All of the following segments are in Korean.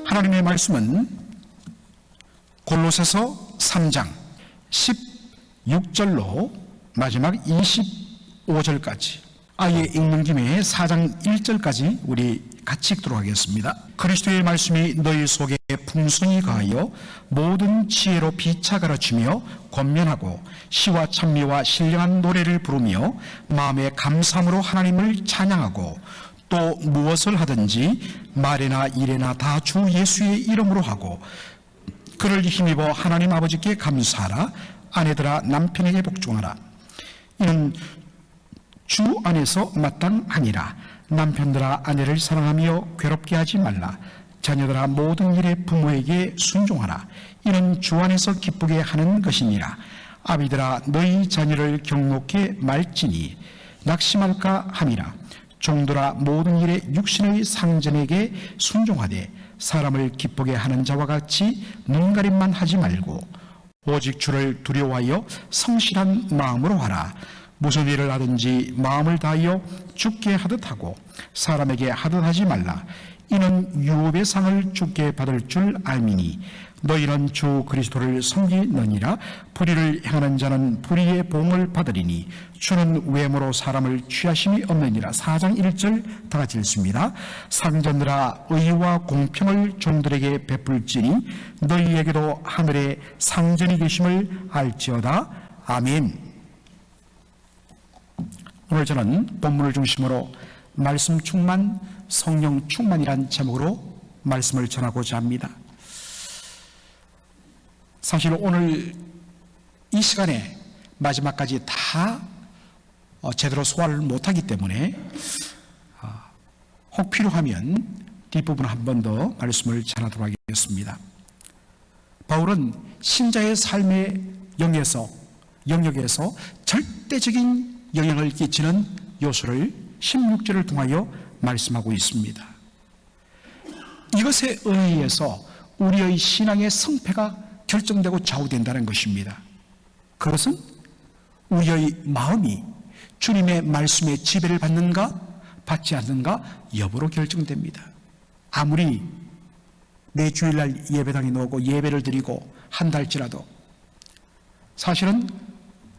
하나님의 말씀은 골로새서 3장 16절로 마지막 25절까지, 아예 읽는 김에 4장 1절까지 우리 같이 읽도록 하겠습니다. 그리스도의 말씀이 너희 속에 풍성히 거하여 모든 지혜로 비차 가르치며 권면하고 시와 찬미와 신령한 노래를 부르며 마음의 감사함으로 하나님을 찬양하고, 또 무엇을 하든지 말이나 일에나 다 주 예수의 이름으로 하고 그를 힘입어 하나님 아버지께 감사하라. 아내들아 남편에게 복종하라. 이는 주 안에서 마땅하니라. 남편들아 아내를 사랑하며 괴롭게 하지 말라. 자녀들아 모든 일에 부모에게 순종하라. 이는 주 안에서 기쁘게 하는 것이니라. 아비들아 너희 자녀를 경록히 말지니 낙심할까 함이라. 종들아 모든 일에 육신의 상전에게 순종하되 사람을 기쁘게 하는 자와 같이 눈가림만 하지 말고 오직 주를 두려워하여 성실한 마음으로 하라. 무슨 일을 하든지 마음을 다하여 주께 하듯 하고 사람에게 하듯 하지 말라. 이는 유업의 상을 주께 받을 줄 알미니 너희는 주 그리스도를 섬기느니라. 불의를 행하는 자는 불의의 보응을 받으리니 주는 외모로 사람을 취하심이 없느니라. 4장 1절 다 같이 읽습니다. 상전들아 의와 공평을 종들에게 베풀지니 너희에게도 하늘에 상전이 계심을 알지어다. 아멘. 오늘 저는 본문을 중심으로 말씀 충만, 성령 충만이란 제목으로 말씀을 전하고자 합니다. 사실 오늘 이 시간에 마지막까지 다 제대로 소화를 못하기 때문에 혹 필요하면 뒷부분 한 번 더 말씀을 전하도록 하겠습니다. 바울은 신자의 삶의 영역에서 절대적인 영향을 끼치는 요소를 16절을 통하여 말씀하고 있습니다. 이것에 의해서 우리의 신앙의 성패가 결정되고 좌우된다는 것입니다. 그것은 우리의 마음이 주님의 말씀에 지배를 받는가 받지 않는가 여부로 결정됩니다. 아무리 매 주일날 예배당에 나오고 예배를 드리고 한달지라도 사실은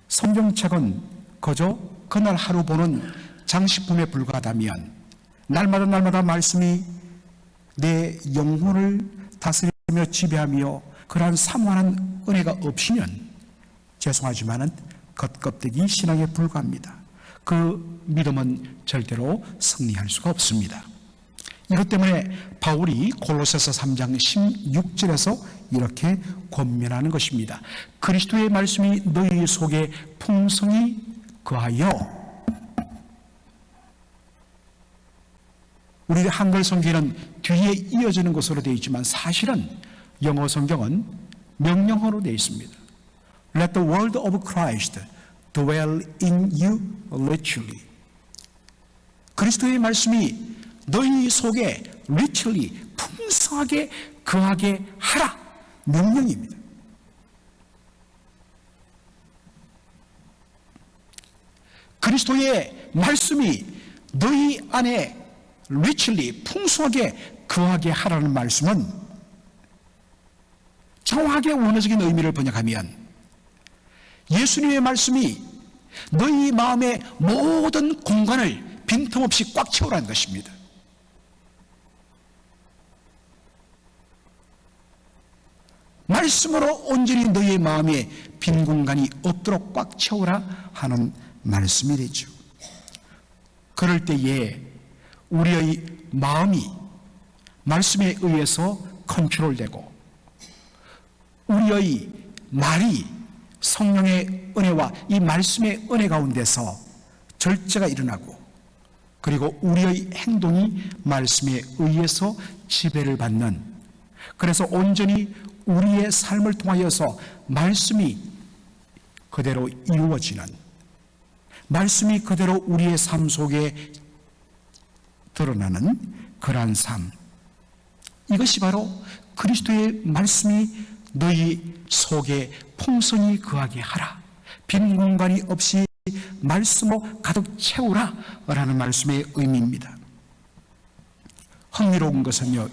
성경책은 그저 그날 하루 보는 장식품에 불과하다면 날마다 말씀이 내 영혼을 다스리며 지배하며 그러한 사모하는 은혜가 없으면 죄송하지만은 겉껍데기 신앙에 불과합니다. 그 믿음은 절대로 승리할 수가 없습니다. 이것 때문에 바울이 골로새서 3장 16절에서 이렇게 권면하는 것입니다. 그리스도의 말씀이 너희 속에 풍성히 거하여, 우리 한글 성경은 뒤에 이어지는 것으로 되어 있지만 사실은 영어 성경은 명령어로 되어 있습니다. Let the word of Christ dwell in you richly. 그리스도의 말씀이 너희 속에 richly, 풍성하게 거하게 하라. 명령입니다. 그리스도의 말씀이 너희 안에 richly, 풍성하게 거하게 하라는 말씀은 정확하게 원어적인 의미를 번역하면 예수님의 말씀이 너희 마음의 모든 공간을 빈틈없이 꽉 채우라는 것입니다. 말씀으로 온전히 너희의 마음에 빈 공간이 없도록 꽉 채우라 하는 말씀이 되죠. 그럴 때에 우리의 마음이 말씀에 의해서 컨트롤되고 우리의 말이 성령의 은혜와 이 말씀의 은혜 가운데서 절제가 일어나고, 그리고 우리의 행동이 말씀에 의해서 지배를 받는, 그래서 온전히 우리의 삶을 통하여서 말씀이 그대로 이루어지는, 말씀이 그대로 우리의 삶 속에 드러나는 그러한 삶, 이것이 바로 그리스도의 말씀이 너희 속에 풍성히 거하게 하라, 빈 공간이 없이 말씀으로 가득 채우라 라는 말씀의 의미입니다. 흥미로운 것은요,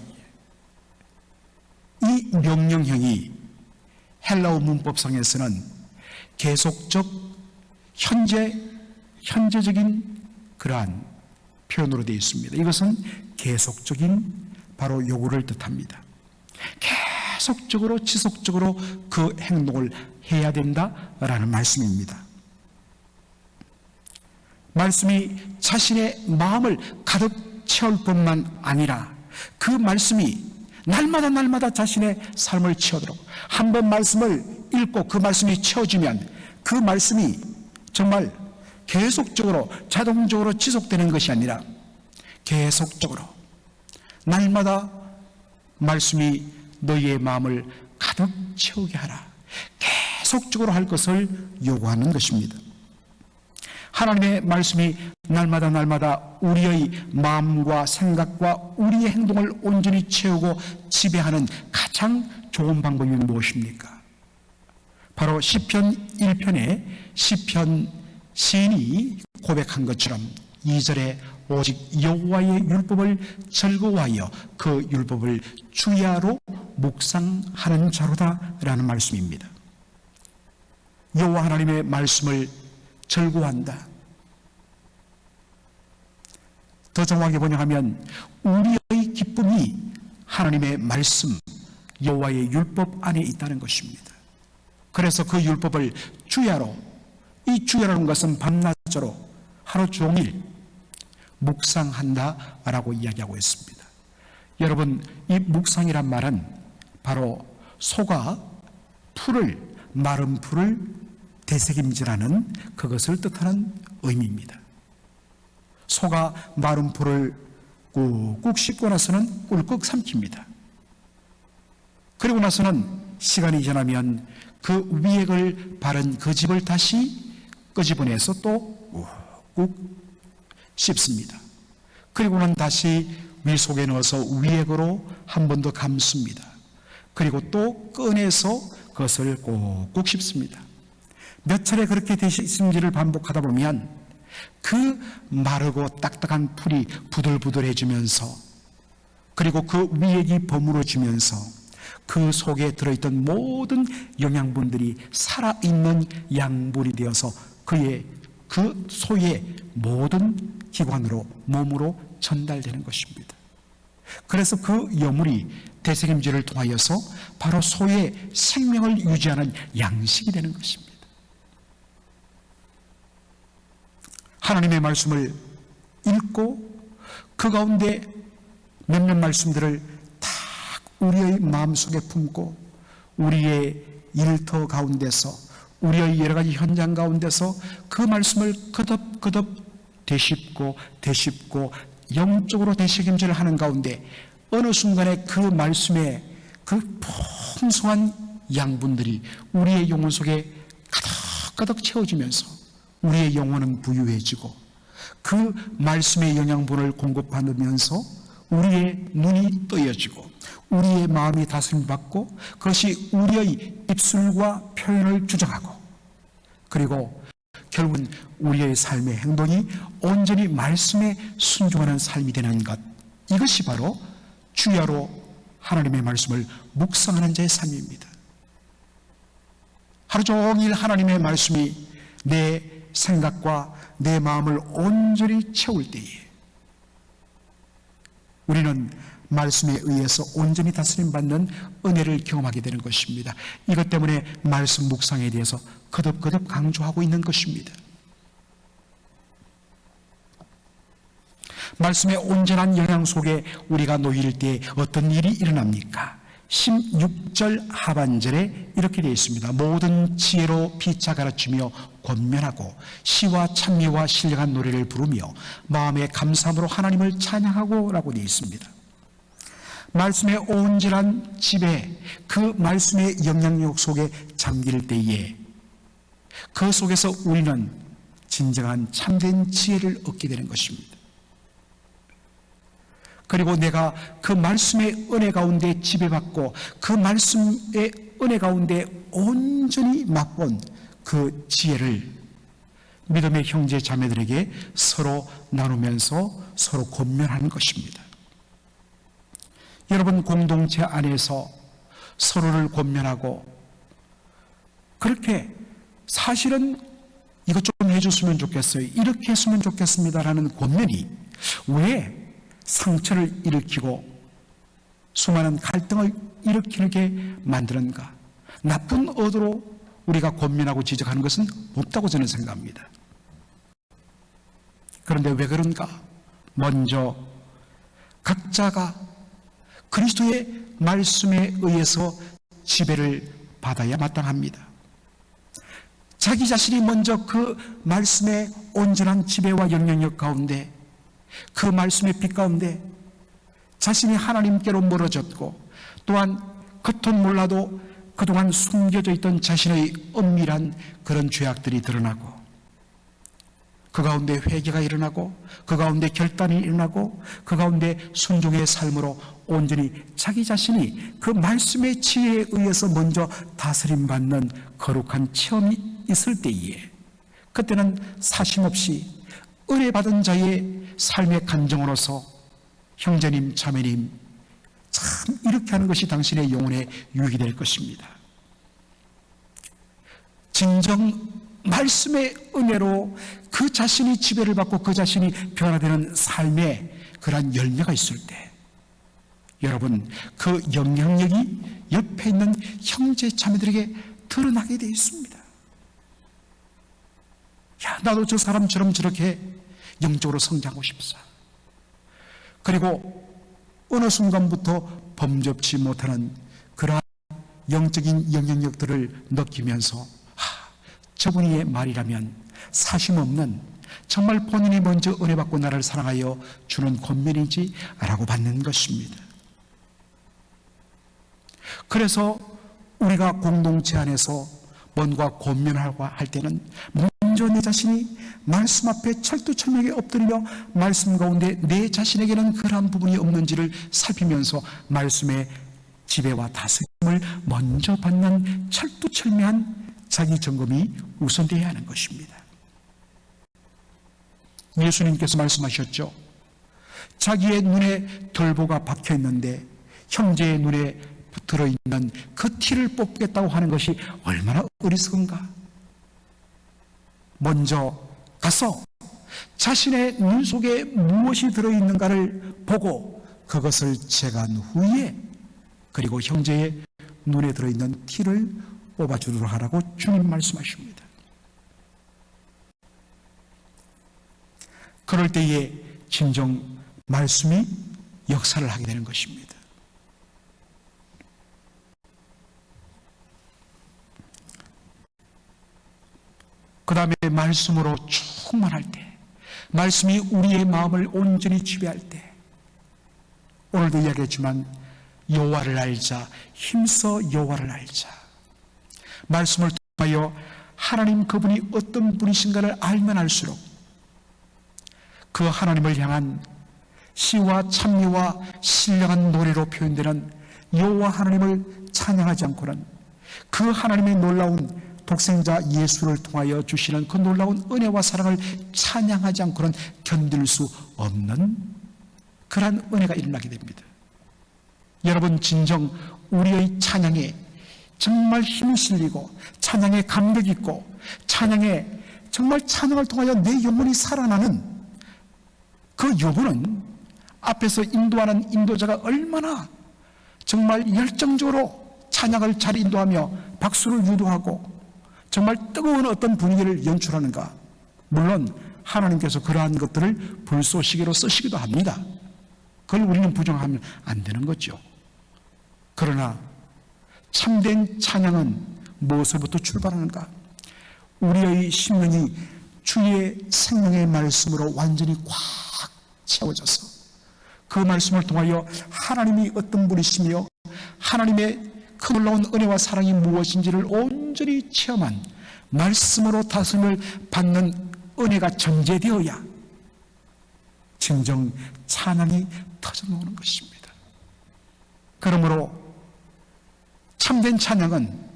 이 명령형이 헬라어 문법상에서는 계속적, 현재적인 그러한 표현으로 되어 있습니다. 이것은 계속적인 바로 요구를 뜻합니다. 계속적으로, 지속적으로 그 행동을 해야 된다라는 말씀입니다. 말씀이 자신의 마음을 가득 채울 뿐만 아니라 그 말씀이 날마다 자신의 삶을 채우도록, 한번 말씀을 읽고 그 말씀이 채워지면 그 말씀이 정말 계속적으로, 자동적으로 지속되는 것이 아니라 계속적으로 날마다 말씀이 너희의 마음을 가득 채우게 하라, 계속적으로 할 것을 요구하는 것입니다. 하나님의 말씀이 날마다 우리의 마음과 생각과 우리의 행동을 온전히 채우고 지배하는 가장 좋은 방법이 무엇입니까? 바로 시편 1편에 시편 시인이 고백한 것처럼 2절에 오직 여호와의 율법을 즐거워하여 그 율법을 주야로 묵상하는 자로다 라는 말씀입니다. 여호와 하나님의 말씀을 즐거워한다. 더 정확하게 번역하면 우리의 기쁨이 하나님의 말씀, 여호와의 율법 안에 있다는 것입니다. 그래서 그 율법을 주야로, 이 주야라는 것은 밤낮으로 하루 종일 묵상한다라고 이야기하고 있습니다. 여러분, 이 묵상이란 말은 바로 소가 마른 풀을 되새김질하는 그것을 뜻하는 의미입니다. 소가 마른 풀을 꾹꾹 씹고 나서는 꿀꺽 삼킵니다. 그리고 나서는 시간이 지나면 그 위액을 바른 그 집을 다시 끄집어내서 또 꾹꾹 씹습니다. 그리고는 다시 위 속에 넣어서 위액으로 한 번 더 감습니다. 그리고 또 꺼내서 그것을 꾹꾹 씹습니다. 몇 차례 그렇게 되심질을 반복하다 보면 그 마르고 딱딱한 풀이 부들부들해지면서, 그리고 그 위액이 버무러지면서 그 속에 들어있던 모든 영양분들이 살아있는 양분이 되어서 그 소의 모든 기관으로, 몸으로 전달되는 것입니다. 그래서 그 여물이 되새김질을 통하여서 바로 소의 생명을 유지하는 양식이 되는 것입니다. 하나님의 말씀을 읽고 그 가운데 몇몇 말씀들을 딱 우리의 마음속에 품고 우리의 일터 가운데서, 우리의 여러 가지 현장 가운데서 그 말씀을 거듭 되씹고 영적으로 되새김질을 하는 가운데 어느 순간에 그 말씀의 그 풍성한 양분들이 우리의 영혼 속에 가득 채워지면서 우리의 영혼은 부유해지고 그 말씀의 영양분을 공급받으면서 우리의 눈이 떠여지고 우리의 마음이 다스림받고 그것이 우리의 입술과 표현을 주장하고, 그리고 결국은 우리의 삶의 행동이 온전히 말씀에 순종하는 삶이 되는 것, 이것이 바로 주야로 하나님의 말씀을 묵상하는 자의 삶입니다. 하루 종일 하나님의 말씀이 내 생각과 내 마음을 온전히 채울 때에 우리는 말씀에 의해서 온전히 다스림받는 은혜를 경험하게 되는 것입니다. 이것 때문에 말씀 묵상에 대해서 거듭 강조하고 있는 것입니다. 말씀의 온전한 영향 속에 우리가 놓일 때 어떤 일이 일어납니까? 16절 하반절에 이렇게 되어 있습니다. 모든 지혜로 피차 가르치며 권면하고 시와 찬미와 신령한 노래를 부르며 마음의 감사함으로 하나님을 찬양하고 라고 되어 있습니다. 말씀의 온전한 지배, 그 말씀의 영향력 속에 잠길 때에 그 속에서 우리는 진정한 참된 지혜를 얻게 되는 것입니다. 그리고 내가 그 말씀의 은혜 가운데 지배받고 그 말씀의 은혜 가운데 온전히 맛본 그 지혜를 믿음의 형제 자매들에게 서로 나누면서 서로 권면하는 것입니다. 여러분, 공동체 안에서 서로를 권면하고, 그렇게 사실은 이것 좀 해줬으면 좋겠어요, 이렇게 했으면 좋겠습니다라는 권면이 왜 상처를 일으키고 수많은 갈등을 일으키게 만드는가? 나쁜 의도로 우리가 권면하고 지적하는 것은 없다고 저는 생각합니다. 그런데 왜 그런가? 먼저 각자가 그리스도의 말씀에 의해서 지배를 받아야 마땅합니다. 자기 자신이 먼저 그 말씀의 온전한 지배와 영향력 가운데, 그 말씀의 빛 가운데 자신이 하나님께로 멀어졌고, 또한 겉은 몰라도 그동안 숨겨져 있던 자신의 은밀한 그런 죄악들이 드러나고, 그 가운데 회개가 일어나고, 그 가운데 결단이 일어나고, 그 가운데 순종의 삶으로 온전히 자기 자신이 그 말씀의 지혜에 의해서 먼저 다스림받는 거룩한 체험이 있을 때에, 그때는 사심없이 은혜 받은 자의 삶의 간정으로서 형제님, 자매님, 참 이렇게 하는 것이 당신의 영혼에 유익이 될 것입니다. 진정 말씀의 은혜로 그 자신이 지배를 받고 그 자신이 변화되는 삶에 그러한 열매가 있을 때, 여러분, 그 영향력이 옆에 있는 형제 자매들에게 드러나게 되어 있습니다. 야, 나도 저 사람처럼 저렇게 영적으로 성장하고 싶사. 그리고 어느 순간부터 범접치 못하는 그러한 영적인 영향력들을 느끼면서, 저분의 말이라면 사심 없는, 정말 본인이 먼저 은혜 받고 나를 사랑하여 주는 권면이지 라고 받는 것입니다. 그래서 우리가 공동체 안에서 뭔가 권면하고 할 때는 먼저 내 자신이 말씀 앞에 철두철미하게 엎드리며 말씀 가운데 내 자신에게는 그러한 부분이 없는지를 살피면서 말씀의 지배와 다스림을 먼저 받는 철두철미한 자기 점검이 우선되어야 하는 것입니다. 예수님께서 말씀하셨죠. 자기의 눈에 돌보가 박혀 있는데 형제의 눈에 들어있는 그 티를 뽑겠다고 하는 것이 얼마나 어리석은가. 먼저 가서 자신의 눈 속에 무엇이 들어있는가를 보고 그것을 제거한 후에, 그리고 형제의 눈에 들어있는 티를 뽑아주도록 하라고 주님 말씀하십니다. 그럴 때에 진정 말씀이 역사를 하게 되는 것입니다. 그 다음에 말씀으로 충만할 때, 말씀이 우리의 마음을 온전히 지배할 때, 오늘도 이야기했지만 여호와를 알자, 힘써 여호와를 알자. 말씀을 통하여 하나님 그분이 어떤 분이신가를 알면 알수록 그 하나님을 향한 시와 찬미와 신령한 노래로 표현되는 여호와 하나님을 찬양하지 않고는, 그 하나님의 놀라운 독생자 예수를 통하여 주시는 그 놀라운 은혜와 사랑을 찬양하지 않고는 견딜 수 없는 그러한 은혜가 일어나게 됩니다. 여러분, 진정 우리의 찬양에 정말 힘이 실리고 찬양에 감격 있고 찬양에 정말 찬양을 통하여 내 영혼이 살아나는 그 영혼은 앞에서 인도하는 인도자가 얼마나 정말 열정적으로 찬양을 잘 인도하며 박수를 유도하고 정말 뜨거운 어떤 분위기를 연출하는가. 물론 하나님께서 그러한 것들을 불쏘시개로 쓰시기도 합니다. 그걸 우리는 부정하면 안 되는 거죠. 그러나 참된 찬양은 무엇으로부터 출발하는가? 우리의 심령이 주의 생명의 말씀으로 완전히 꽉 채워져서 그 말씀을 통하여 하나님이 어떤 분이시며 하나님의 그 놀라운 은혜와 사랑이 무엇인지를 온전히 체험한 말씀으로 다스림을 받는 은혜가 전제되어야 진정 찬양이 터져나오는 것입니다. 그러므로 참된 찬양은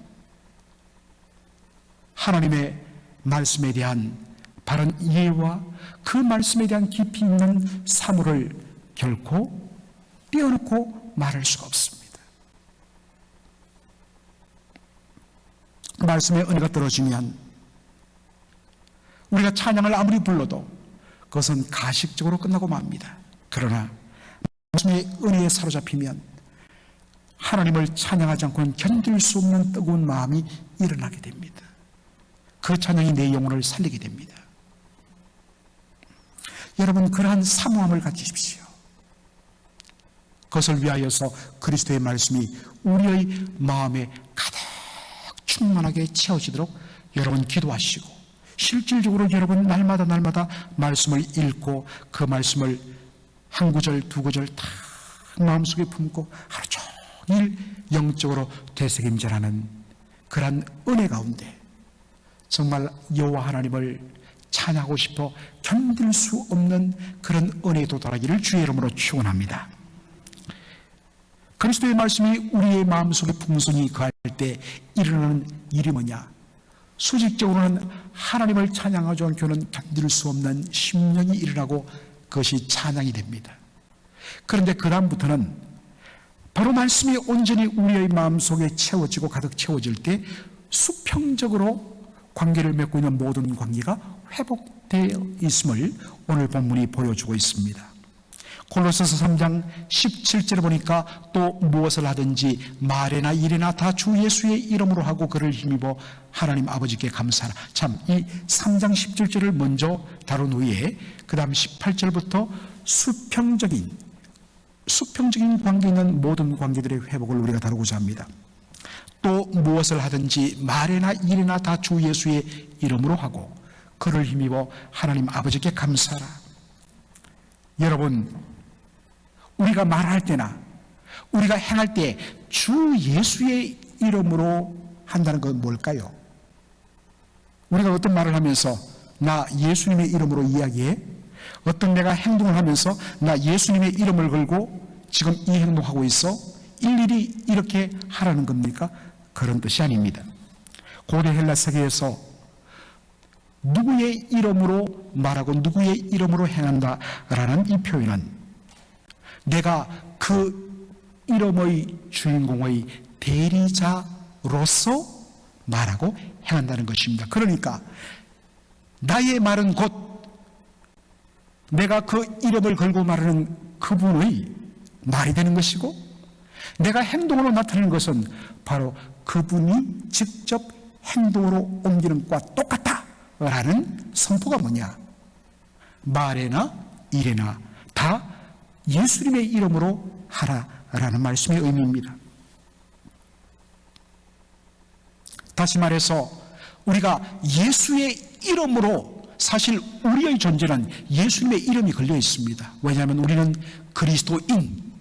하나님의 말씀에 대한 바른 이해와 그 말씀에 대한 깊이 있는 사물을 결코 떼어놓고 말할 수가 없습니다. 말씀의 은혜가 떨어지면 우리가 찬양을 아무리 불러도 그것은 가식적으로 끝나고 맙니다. 그러나 말씀의 은혜에 사로잡히면 하나님을 찬양하지 않고는 견딜 수 없는 뜨거운 마음이 일어나게 됩니다. 그 찬양이 내 영혼을 살리게 됩니다. 여러분, 그러한 사모함을 가지십시오. 그것을 위하여서 그리스도의 말씀이 우리의 마음에 가득 충만하게 채워지도록 여러분 기도하시고, 실질적으로 여러분 날마다 말씀을 읽고 그 말씀을 한 구절 두 구절 다 마음속에 품고 하루 종일 영적으로 되새김질하는 그러한 은혜 가운데 정말 여호와 하나님을 찬양하고 싶어 견딜 수 없는 그런 은혜에 도달하기를 주의 이름으로 축원합니다. 그리스도의 말씀이 우리의 마음속에 풍성히 거할 때 일어나는 일이 뭐냐? 수직적으로는 하나님을 찬양하지 않고는 견딜 수 없는 심령이 일어나고 그것이 찬양이 됩니다. 그런데 그 다음부터는 바로 말씀이 온전히 우리의 마음속에 채워지고 가득 채워질 때 수평적으로 관계를 맺고 있는 모든 관계가 회복되어 있음을 오늘 본문이 보여주고 있습니다. 골로새서 3장 17절에 보니까 또 무엇을 하든지 말이나 일이나 다 주 예수의 이름으로 하고 그를 힘입어 하나님 아버지께 감사하라. 참, 이 3장 17절을 먼저 다룬 후에 그 다음 18절부터 수평적인 관계 있는 모든 관계들의 회복을 우리가 다루고자 합니다. 또 무엇을 하든지 말이나 일이나 다 주 예수의 이름으로 하고 그를 힘입어 하나님 아버지께 감사하라. 여러분, 우리가 말할 때나 우리가 행할 때 주 예수의 이름으로 한다는 건 뭘까요? 우리가 어떤 말을 하면서 나 예수님의 이름으로 이야기해? 어떤 내가 행동을 하면서 나 예수님의 이름을 걸고 지금 이 행동하고 있어? 일일이 이렇게 하라는 겁니까? 그런 뜻이 아닙니다. 고대 헬라 세계에서 누구의 이름으로 말하고 누구의 이름으로 행한다라는 이 표현은 내가 그 이름의 주인공의 대리자로서 말하고 행한다는 것입니다. 그러니까 나의 말은 곧 내가 그 이름을 걸고 말하는 그분의 말이 되는 것이고, 내가 행동으로 나타내는 것은 바로 그분이 직접 행동으로 옮기는 것과 똑같다라는 선포가 뭐냐? 말에나 일에나 다 예수님의 이름으로 하라라는 말씀의 의미입니다. 다시 말해서 우리가 예수의 이름으로, 사실 우리의 존재는 예수님의 이름이 걸려 있습니다. 왜냐하면 우리는 그리스도인,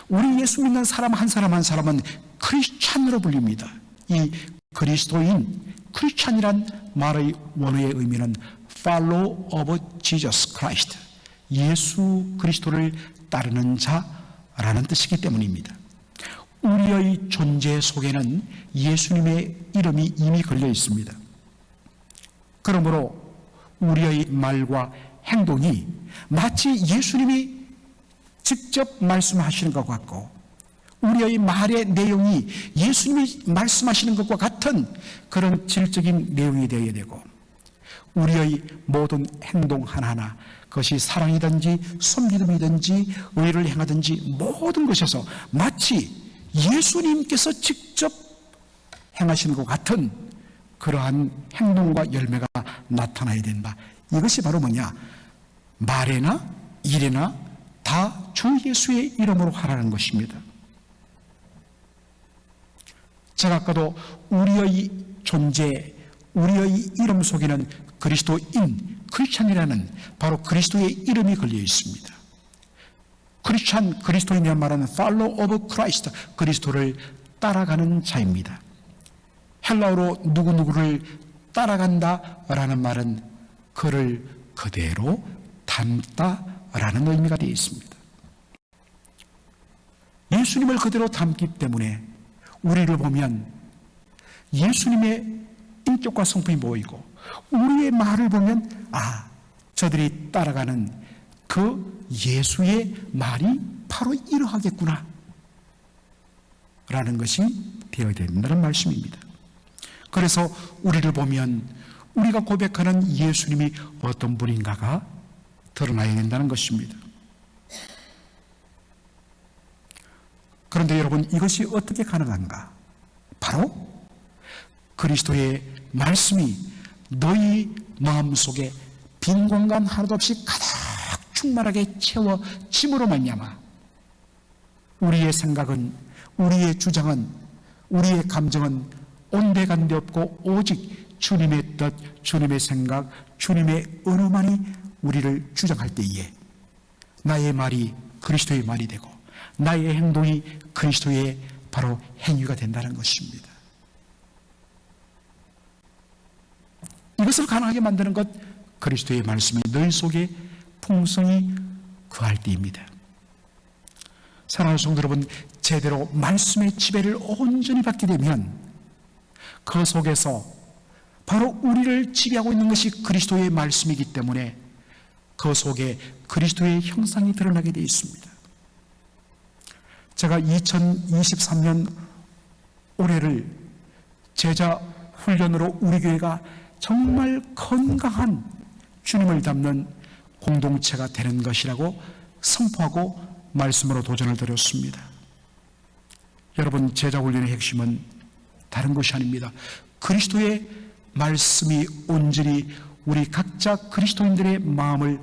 우리 예수 믿는 사람 한 사람은 크리스찬으로 불립니다. 이 그리스도인, 크리스찬이란 말의 원어의 의미는 follow of Jesus Christ, 예수 그리스도를 따르는 자라는 뜻이기 때문입니다. 우리의 존재 속에는 예수님의 이름이 이미 걸려 있습니다. 그러므로 우리의 말과 행동이 마치 예수님이 직접 말씀하시는 것과 같고, 우리의 말의 내용이 예수님이 말씀하시는 것과 같은 그런 질적인 내용이 되어야 되고, 우리의 모든 행동 하나하나, 그것이 사랑이든지 섬기름이든지 의를 행하든지 모든 것에서 마치 예수님께서 직접 행하시는 것 같은 그러한 행동과 열매가 나타나야 된다. 이것이 바로 뭐냐? 말에나 일에나 다 주 예수의 이름으로 하라는 것입니다. 제가 아까도 우리의 존재, 우리의 이름 속에는 그리스도인, 크리스찬이라는 바로 그리스도의 이름이 걸려 있습니다. 크리스찬, 그리스도인이란 말은 follow of Christ, 그리스도를 따라가는 자입니다. 헬라어로 누구누구를 따라간다라는 말은 그를 그대로 닮다라는 의미가 되어 있습니다. 예수님을 그대로 닮기 때문에 우리를 보면 예수님의 인격과 성품이 보이고, 우리의 말을 보면 저들이 따라가는 그 예수의 말이 바로 이러하겠구나 라는 것이 되어야 된다는 말씀입니다. 그래서 우리를 보면 우리가 고백하는 예수님이 어떤 분인가가 드러나야 된다는 것입니다. 그런데 여러분, 이것이 어떻게 가능한가? 바로 그리스도의 말씀이 너희 마음속에 빈 공간 하나도 없이 가득 충만하게 채워짐으로 말미암아 우리의 생각은, 우리의 주장은, 우리의 감정은 온데간데 없고 오직 주님의 뜻, 주님의 생각, 주님의 언어만이 우리를 주장할 때에 나의 말이 그리스도의 말이 되고 나의 행동이 그리스도의 바로 행위가 된다는 것입니다. 이것을 가능하게 만드는 것, 그리스도의 말씀이 너희 속에 풍성히 거할 때입니다. 사랑하는 성도 여러분, 제대로 말씀의 지배를 온전히 받게 되면 그 속에서 바로 우리를 지배하고 있는 것이 그리스도의 말씀이기 때문에 그 속에 그리스도의 형상이 드러나게 되어 있습니다. 제가 2023년 올해를 제자 훈련으로 우리 교회가 정말 건강한 주님을 닮는 공동체가 되는 것이라고 선포하고 말씀으로 도전을 드렸습니다. 여러분, 제자 훈련의 핵심은 다른 것이 아닙니다. 그리스도의 말씀이 온전히 우리 각자 그리스도인들의 마음을,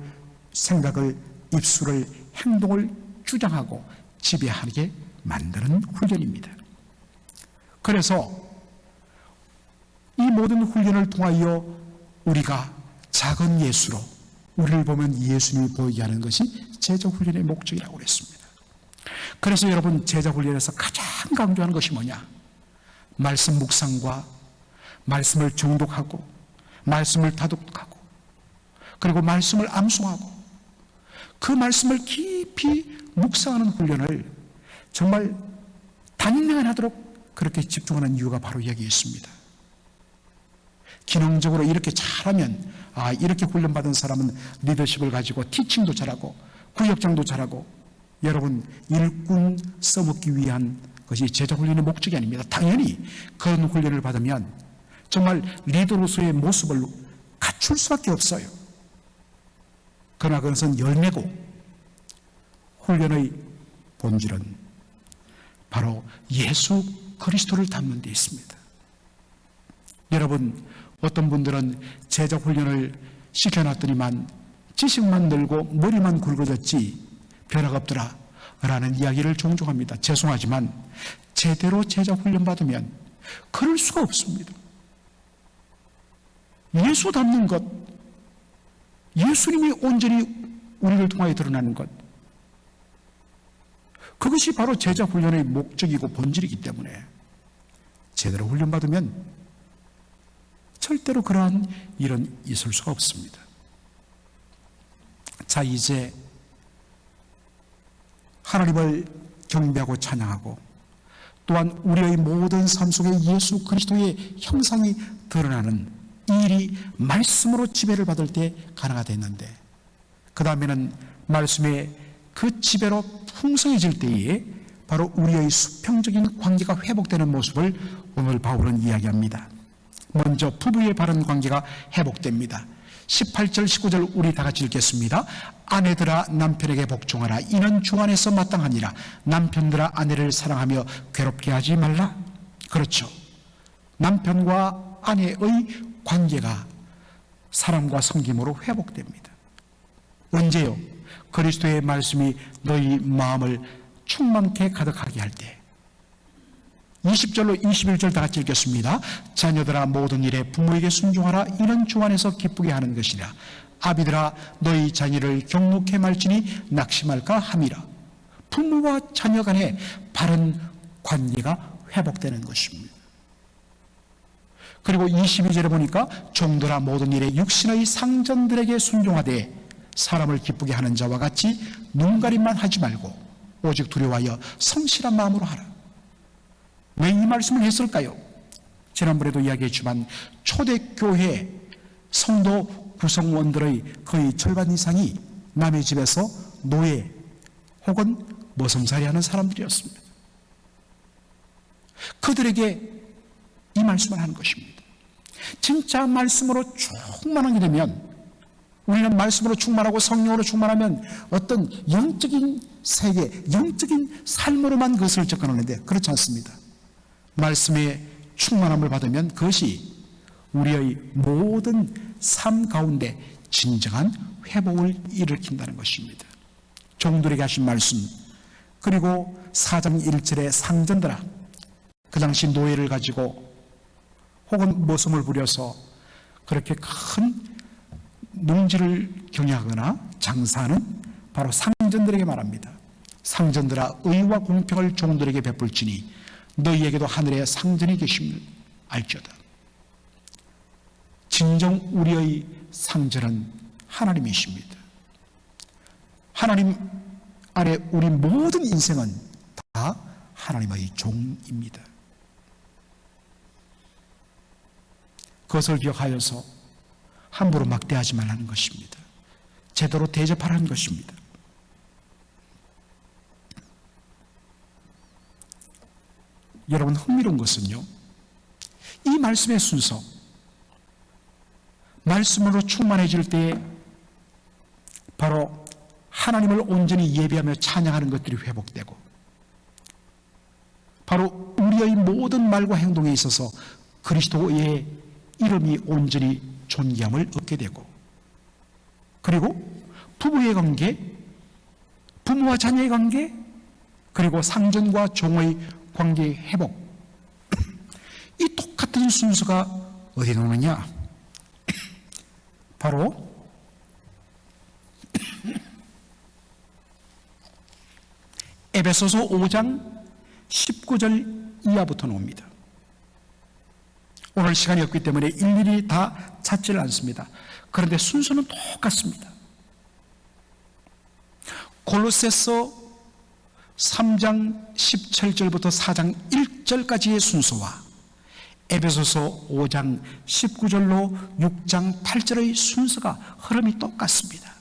생각을, 입술을, 행동을 주장하고 지배하게 만드는 훈련입니다. 그래서 이 모든 훈련을 통하여 우리가 작은 예수로 우리를 보면 예수님이 보이게 하는 것이 제자 훈련의 목적이라고 그랬습니다. 그래서 여러분, 제자 훈련에서 가장 강조하는 것이 뭐냐? 말씀 묵상과 말씀을 정독하고 말씀을 다독하고 그리고 말씀을 암송하고 그 말씀을 깊이 묵상하는 훈련을 정말 단명하도록 그렇게 집중하는 이유가 바로 여기에 있습니다. 기능적으로 이렇게 잘하면, 이렇게 훈련받은 사람은 리더십을 가지고 티칭도 잘하고 구역장도 잘하고, 여러분, 일꾼 써먹기 위한 것이 제자 훈련의 목적이 아닙니다. 당연히 그런 훈련을 받으면 정말 리더로서의 모습을 갖출 수밖에 없어요. 그러나 그것은 열매고, 훈련의 본질은 바로 예수 그리스도를 닮는 데 있습니다. 여러분, 어떤 분들은 제자 훈련을 시켜놨더니만 지식만 늘고 머리만 굵어졌지 변화가 없더라 라는 이야기를 종종 합니다. 죄송하지만 제대로 제자 훈련 받으면 그럴 수가 없습니다. 예수 닮는 것, 예수님이 온전히 우리를 통하여 드러나는 것, 그것이 바로 제자 훈련의 목적이고 본질이기 때문에 제대로 훈련받으면 절대로 그러한 일은 있을 수가 없습니다. 자, 이제 하나님을 경배하고 찬양하고 또한 우리의 모든 삶 속에 예수 그리스도의 형상이 드러나는 이 일이 말씀으로 지배를 받을 때 가능하겠는데, 그 다음에는 말씀의 그 지배로 풍성해질 때에 바로 우리의 수평적인 관계가 회복되는 모습을 오늘 바울은 이야기합니다. 먼저 부부의 바른 관계가 회복됩니다. 18절 19절 우리 다 같이 읽겠습니다. 아내들아 남편에게 복종하라. 이는 주 안에서 마땅하니라. 남편들아 아내를 사랑하며 괴롭게 하지 말라. 그렇죠. 남편과 아내의 관계가 사랑과 섬김으로 회복됩니다. 언제요? 그리스도의 말씀이 너희 마음을 충만케 가득하게 할 때. 20절로 21절 다 같이 읽겠습니다. 자녀들아 모든 일에 부모에게 순종하라. 이는 주 안에서 기쁘게 하는 것이라. 아비들아 너희 자녀를 경록해 말지니 낙심할까 함이라. 부모와 자녀 간의 바른 관계가 회복되는 것입니다. 그리고 22절에 보니까 종들아 모든 일에 육신의 상전들에게 순종하되 사람을 기쁘게 하는 자와 같이 눈가림만 하지 말고 오직 두려워하여 성실한 마음으로 하라. 왜 이 말씀을 했을까요? 지난번에도 이야기했지만 초대교회 성도 구성원들의 거의 절반 이상이 남의 집에서 노예 혹은 머슴살이 하는 사람들이었습니다. 그들에게 이 말씀을 하는 것입니다. 진짜 말씀으로 충만하게 되면, 우리는 말씀으로 충만하고 성령으로 충만하면 어떤 영적인 세계, 영적인 삶으로만 그것을 접근하는데 그렇지 않습니다. 말씀의 충만함을 받으면 그것이 우리의 모든 삶 가운데 진정한 회복을 일으킨다는 것입니다. 종들에게 하신 말씀, 그리고 4장 1절의 상전들아, 그 당시 노예를 가지고 혹은 모성을 부려서 그렇게 큰 농지를 경영하거나 장사하는 바로 상전들에게 말합니다. 상전들아, 의와 공평을 종들에게 베풀지니 너희에게도 하늘에 상전이 계심을 알지어다. 진정 우리의 상전은 하나님이십니다. 하나님 아래 우리 모든 인생은 다 하나님의 종입니다. 그것을 기억하여서 함부로 막대하지 말라는 것입니다. 제대로 대접하라는 것입니다. 여러분, 흥미로운 것은요, 이 말씀의 순서, 말씀으로 충만해질 때에 바로 하나님을 온전히 예배하며 찬양하는 것들이 회복되고, 바로 우리의 모든 말과 행동에 있어서 그리스도의 이름이 온전히 존귀함을 얻게 되고, 그리고 부부의 관계, 부모와 자녀의 관계, 그리고 상전과 종의 관계의 회복, 이 똑같은 순서가 어디에 나오느냐? 바로 에베소서 5장 19절 이하부터 나옵니다. 오늘 시간이 없기 때문에 일일이 다 찾지를 않습니다. 그런데 순서는 똑같습니다. 골로새서 3장 17절부터 4장 1절까지의 순서와 에베소서 5장 19절로 6장 8절의 순서가 흐름이 똑같습니다.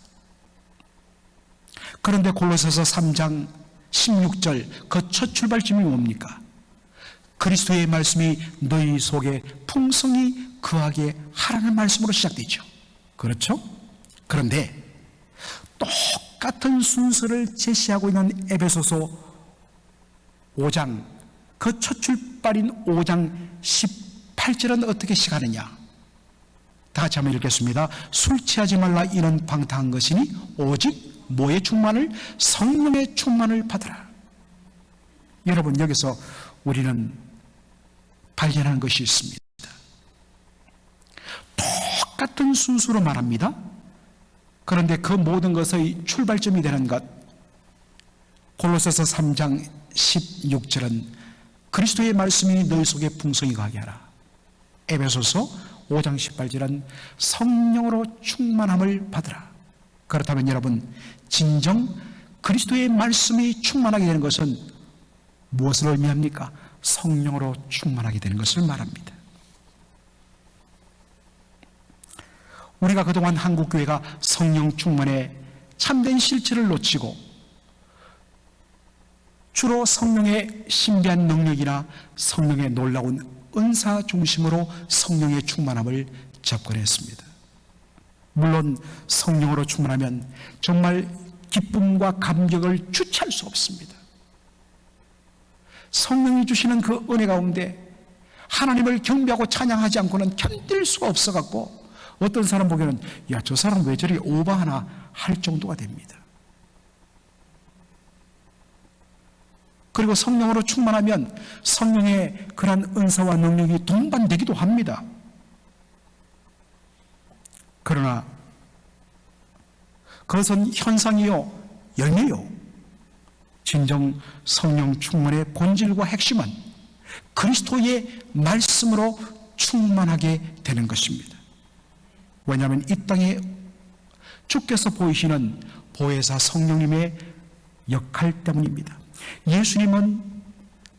그런데 골로새서 3장 16절 그 첫 출발점이 뭡니까? 그리스도의 말씀이 너희 속에 풍성히 거하게 하라는 말씀으로 시작되죠. 그렇죠? 그런데 똑같은 순서를 제시하고 있는 에베소서 5장 그 첫 출발인 5장 18절은 어떻게 시작하느냐? 다 같이 한번 읽겠습니다. 술 취하지 말라, 이는 방탕한 것이니 오직 뭐의 충만을? 성령의 충만을 받으라. 여러분, 여기서 우리는 발견하는 것이 있습니다. 똑같은 순서로 말합니다. 그런데 그 모든 것의 출발점이 되는 것, 골로새서 3장 16절은 그리스도의 말씀이 너희 속에 풍성히 거하게 하라. 에베소서 5장 18절은 성령으로 충만함을 받으라. 그렇다면 여러분, 진정 그리스도의 말씀이 충만하게 되는 것은 무엇을 의미합니까? 성령으로 충만하게 되는 것을 말합니다. 우리가 그동안 한국교회가 성령 충만의 참된 실체를 놓치고 주로 성령의 신비한 능력이나 성령의 놀라운 은사 중심으로 성령의 충만함을 접근했습니다. 물론 성령으로 충만하면 정말 기쁨과 감격을 주체할 수 없습니다. 성령이 주시는 그 은혜 가운데 하나님을 경배하고 찬양하지 않고는 견딜 수가 없어갖고 어떤 사람 보기에는 야, 저 사람 왜 저리 오버하나 할 정도가 됩니다. 그리고 성령으로 충만하면 성령의 그런 은사와 능력이 동반되기도 합니다. 그러나 그것은 현상이요, 열매요. 진정 성령 충만의 본질과 핵심은 그리스도의 말씀으로 충만하게 되는 것입니다. 왜냐하면 이 땅에 주께서 보이시는 보혜사 성령님의 역할 때문입니다. 예수님은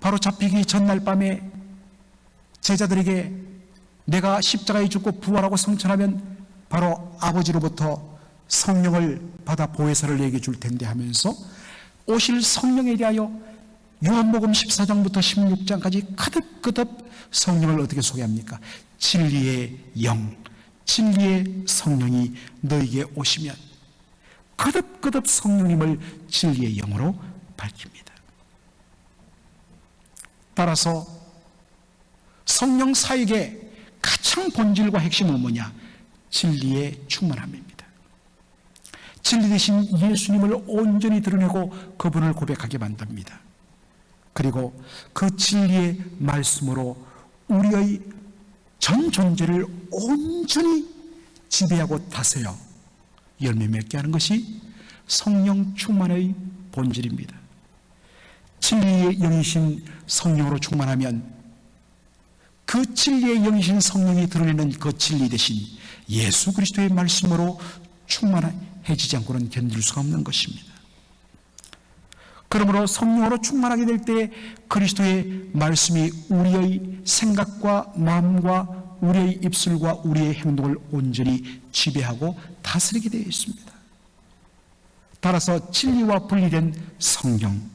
바로 잡히기 전날 밤에 제자들에게 내가 십자가에 죽고 부활하고 성천하면 바로 아버지로부터 성령을 받아 보혜사를 내게 줄 텐데 하면서 오실 성령에 대하여 요한복음 14장부터 16장까지 거듭거듭 성령을 어떻게 소개합니까? 진리의 영, 진리의 성령이 너에게 오시면 거듭거듭 성령님을 진리의 영으로 밝힙니다. 따라서 성령 사역의 가장 본질과 핵심은 뭐냐? 진리의 충만함입니다. 진리 대신 예수님을 온전히 드러내고 그분을 고백하게 만듭니다. 그리고 그 진리의 말씀으로 우리의 전 존재를 온전히 지배하고 다스려 열매 맺게 하는 것이 성령 충만의 본질입니다. 진리의 영이신 성령으로 충만하면 그 진리의 영이신 성령이 드러내는 그 진리 대신 예수 그리스도의 말씀으로 충만해지지 않고는 견딜 수가 없는 것입니다. 그러므로 성령으로 충만하게 될 때 그리스도의 말씀이 우리의 생각과 마음과 우리의 입술과 우리의 행동을 온전히 지배하고 다스리게 되어 있습니다. 따라서 진리와 분리된 성령,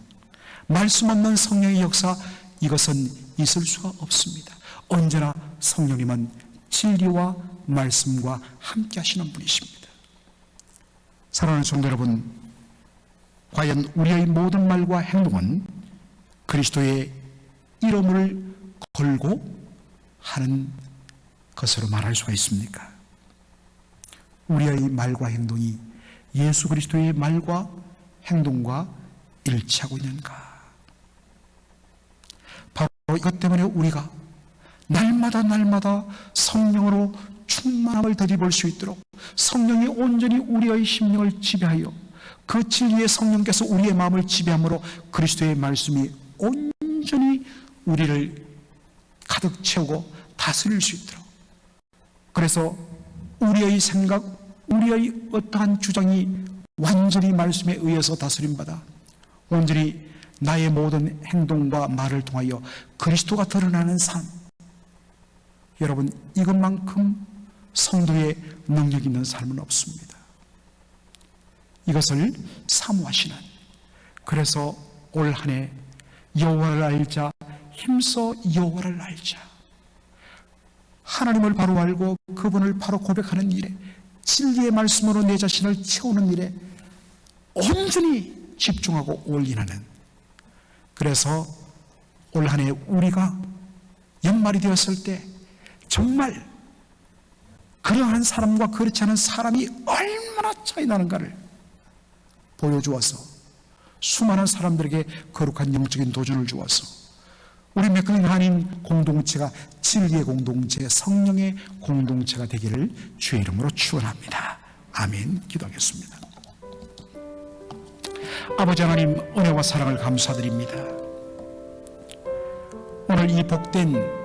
말씀 없는 성령의 역사, 이것은 있을 수가 없습니다. 언제나 성령님은 진리와 말씀과 함께 하시는 분이십니다. 사랑하는 성도 여러분, 과연 우리의 모든 말과 행동은 그리스도의 이름을 걸고 하는 것으로 말할 수가 있습니까? 우리의 말과 행동이 예수 그리스도의 말과 행동과 일치하고 있는가? 바로 이것 때문에 우리가 날마다 성령으로 충만함을 더디볼 수 있도록 성령이 온전히 우리의 심령을 지배하여 그 진리의 성령께서 우리의 마음을 지배함으로 그리스도의 말씀이 온전히 우리를 가득 채우고 다스릴 수 있도록, 그래서 우리의 생각, 우리의 어떠한 주장이 완전히 말씀에 의해서 다스림받아 온전히 나의 모든 행동과 말을 통하여 그리스도가 드러나는 삶, 여러분, 이것만큼 성도의 능력 있는 삶은 없습니다. 이것을 사모하시는, 그래서 올 한 해 여호와를 알자, 힘써 여호와를 알자, 하나님을 바로 알고 그분을 바로 고백하는 일에, 진리의 말씀으로 내 자신을 채우는 일에 온전히 집중하고 올인하는, 그래서 올 한 해 우리가 연말이 되었을 때 정말 그러한 사람과 그렇지 않은 사람이 얼마나 차이 나는가를 보여주어서 수많은 사람들에게 거룩한 영적인 도전을 주어서 우리 맥클린 한인 공동체가 진리의 공동체, 성령의 공동체가 되기를 주의 이름으로 축원합니다. 아멘. 기도하겠습니다. 아버지 하나님, 은혜와 사랑을 감사드립니다. 오늘 이 복된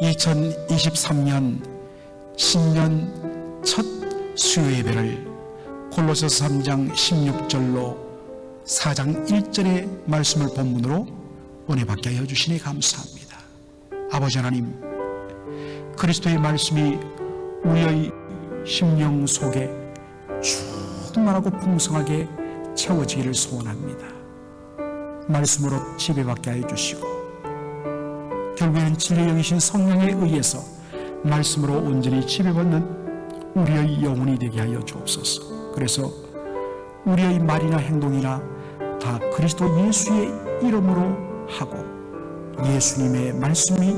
2023년 신년 첫 수요 예배를 골로새서 3장 16절로 4장 1절의 말씀을 본문으로 은혜 받게 하여 주시니 감사합니다. 아버지 하나님, 그리스도의 말씀이 우리의 심령 속에 충만하고 풍성하게 채워지기를 소원합니다. 말씀으로 지배받게 하여 주시고 결국에는 진리의 영이신 성령에 의해서 말씀으로 온전히 지배받는 우리의 영혼이 되게 하여 주옵소서. 그래서 우리의 말이나 행동이나 다 그리스도 예수의 이름으로 하고 예수님의 말씀이,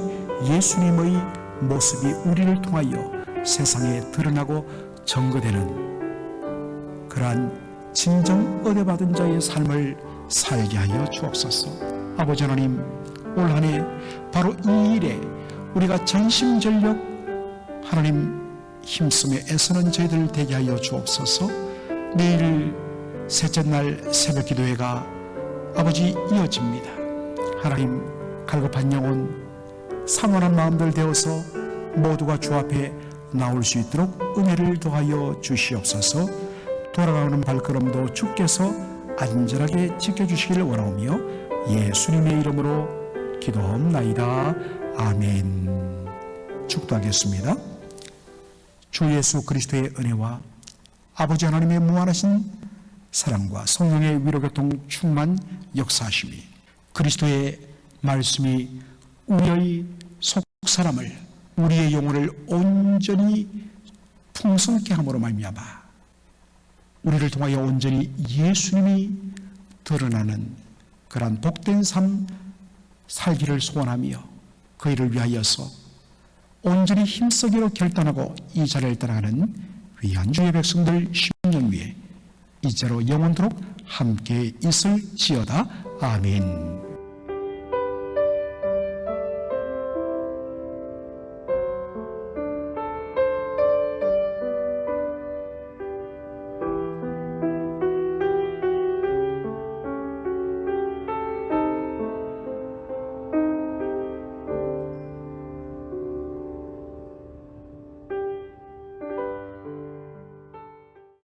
예수님의 모습이 우리를 통하여 세상에 드러나고 증거되는 그러한 진정 은혜받은 자의 삶을 살게 하여 주옵소서. 아버지 하나님, 올 한 해 바로 이 일에 우리가 전심전력 하나님 힘쓰며 애쓰는 저희들 되게 하여 주옵소서. 내일 셋째 날 새벽 기도회가 아버지 이어집니다. 하나님, 갈급한 영혼, 상원한 마음들 되어서 모두가 주 앞에 나올 수 있도록 은혜를 더하여 주시옵소서. 돌아가는 발걸음도 주께서 안전하게 지켜주시기를 원하오며 예수님의 이름으로 기도하옵나이다. 아멘. 축도하겠습니다. 주 예수 그리스도의 은혜와 아버지 하나님의 무한하신 사랑과 성령의 위로교통 충만 역사하심이 그리스도의 말씀이 우리의 속사람을, 우리의 영혼을 온전히 풍성케 함으로 말미암아 우리를 통하여 온전히 예수님이 드러나는 그러한 복된 삶 살기를 소원하며 그 일을 위하여서 온전히 힘쓰기로 결단하고 이 자리를 떠나가는 귀한 주의 백성들 10년 위에 이제로 영원토록 함께 있을지어다. 아멘.